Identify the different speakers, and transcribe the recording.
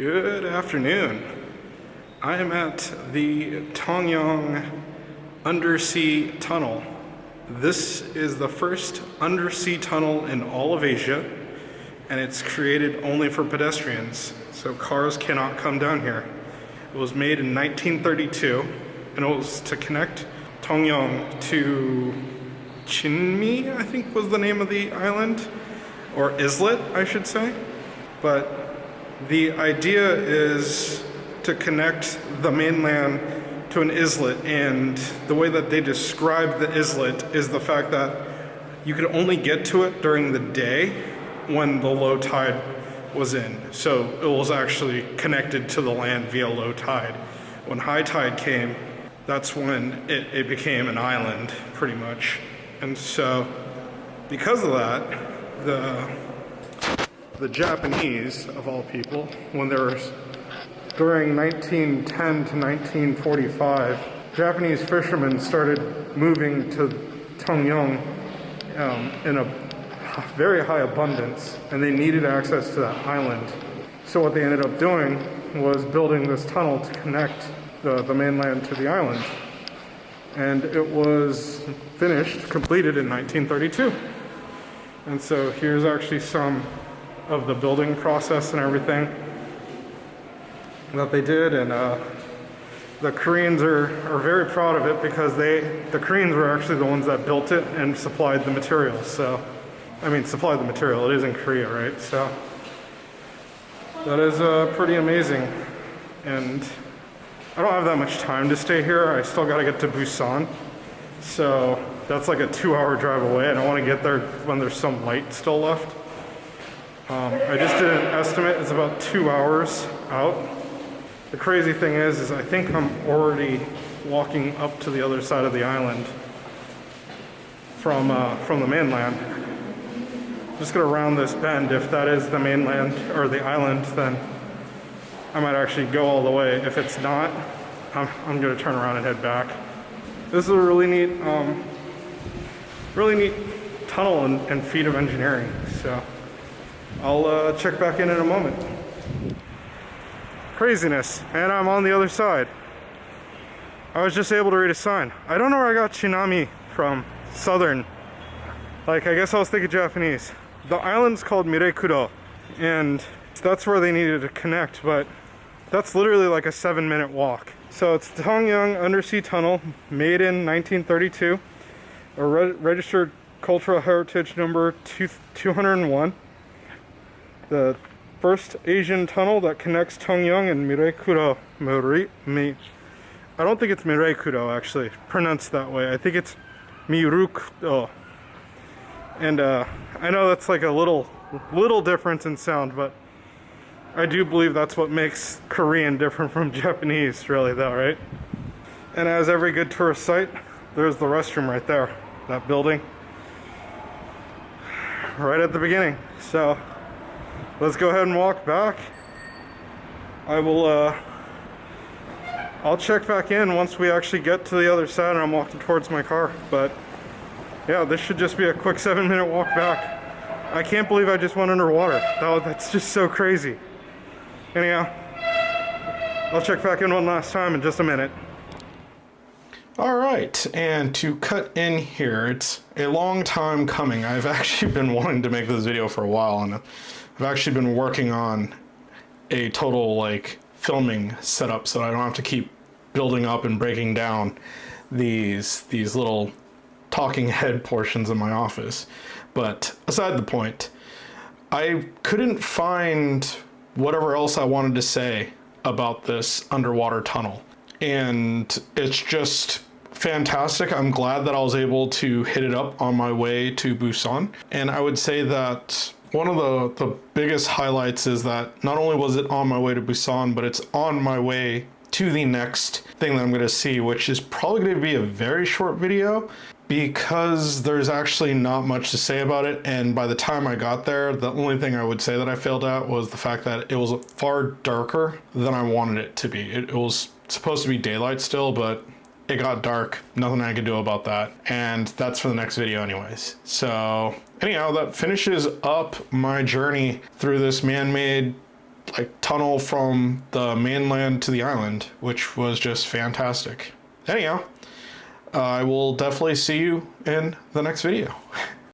Speaker 1: Good afternoon. I am at the Tongyeong Undersea Tunnel. This is the first undersea tunnel in all of Asia, and it's created only for pedestrians, so cars cannot come down here. It was made in 1932, and it was to connect Tongyeong to Chinmi, I think was the name of the island, or islet, I should say. But the idea is to connect the mainland to an islet, and the way that they describe the islet is the fact that you could only get to it during the day when the low tide was in. So it was actually connected to the land via low tide. When high tide came, that's when it became an island, pretty much. And so because of that, the Japanese, of all people, when they were during 1910 to 1945, Japanese fishermen started moving to Tongyeong in a very high abundance, and they needed access to that island. So what they ended up doing was building this tunnel to connect the mainland to the island. And it was completed in 1932. And so here's actually some of the building process and everything that they did, and the Koreans are very proud of it because the Koreans were actually the ones that built it and supplied the materials. So, I mean, supplied the material, it is in Korea, right? So that is pretty amazing. And I don't have that much time to stay here. I still got to get to Busan, so that's like a 2-hour drive away. I don't want to get there when there's some light still left. I just did an estimate, it's about 2 hours out. The crazy thing is I think I'm already walking up to the other side of the island from the mainland. Just gonna round this bend. If that is the mainland or the island, then I might actually go all the way. If it's not, I'm gonna turn around and head back. This is a really neat tunnel and feat of engineering. So I'll check back in a moment. Craziness, and I'm on the other side. I was just able to read a sign. I don't know where I got Chinami from, southern. Like, I guess I was thinking Japanese. The island's called Mireikudo, and that's where they needed to connect, but that's literally like a 7-minute walk. So it's Tongyeong Undersea Tunnel, made in 1932, a registered cultural heritage number 201. The first Asian tunnel that connects Tongyeong and Mireikudo. I don't think it's Mireikudo, actually, pronounced that way. I think it's Mirukudo. And I know that's like a little difference in sound, but I do believe that's what makes Korean different from Japanese, really, though, right? And as every good tourist site, there's the restroom right there, that building, right at the beginning. So let's go ahead and walk back. I'll check back in once we actually get to the other side and I'm walking towards my car. But yeah, this should just be a quick 7-minute walk back. I can't believe I just went underwater. That's just so crazy. Anyhow, I'll check back in one last time in just a minute. All right, and to cut in here, it's a long time coming. I've actually been wanting to make this video for a while, and I've actually been working on a total filming setup so I don't have to keep building up and breaking down these little talking head portions of my office. But aside the point, I couldn't find whatever else I wanted to say about this underwater tunnel. And it's just fantastic. I'm glad that I was able to hit it up on my way to Busan. And I would say that one of the biggest highlights is that not only was it on my way to Busan, but it's on my way to the next thing that I'm going to see, which is probably going to be a very short video because there's actually not much to say about it. And by the time I got there, the only thing I would say that I failed at was the fact that it was far darker than I wanted it to be. It was supposed to be daylight still, but it got dark. Nothing I could do about that. And that's for the next video anyways. So anyhow, that finishes up my journey through this man-made like tunnel from the mainland to the island, which was just fantastic. Anyhow, I will definitely see you in the next video.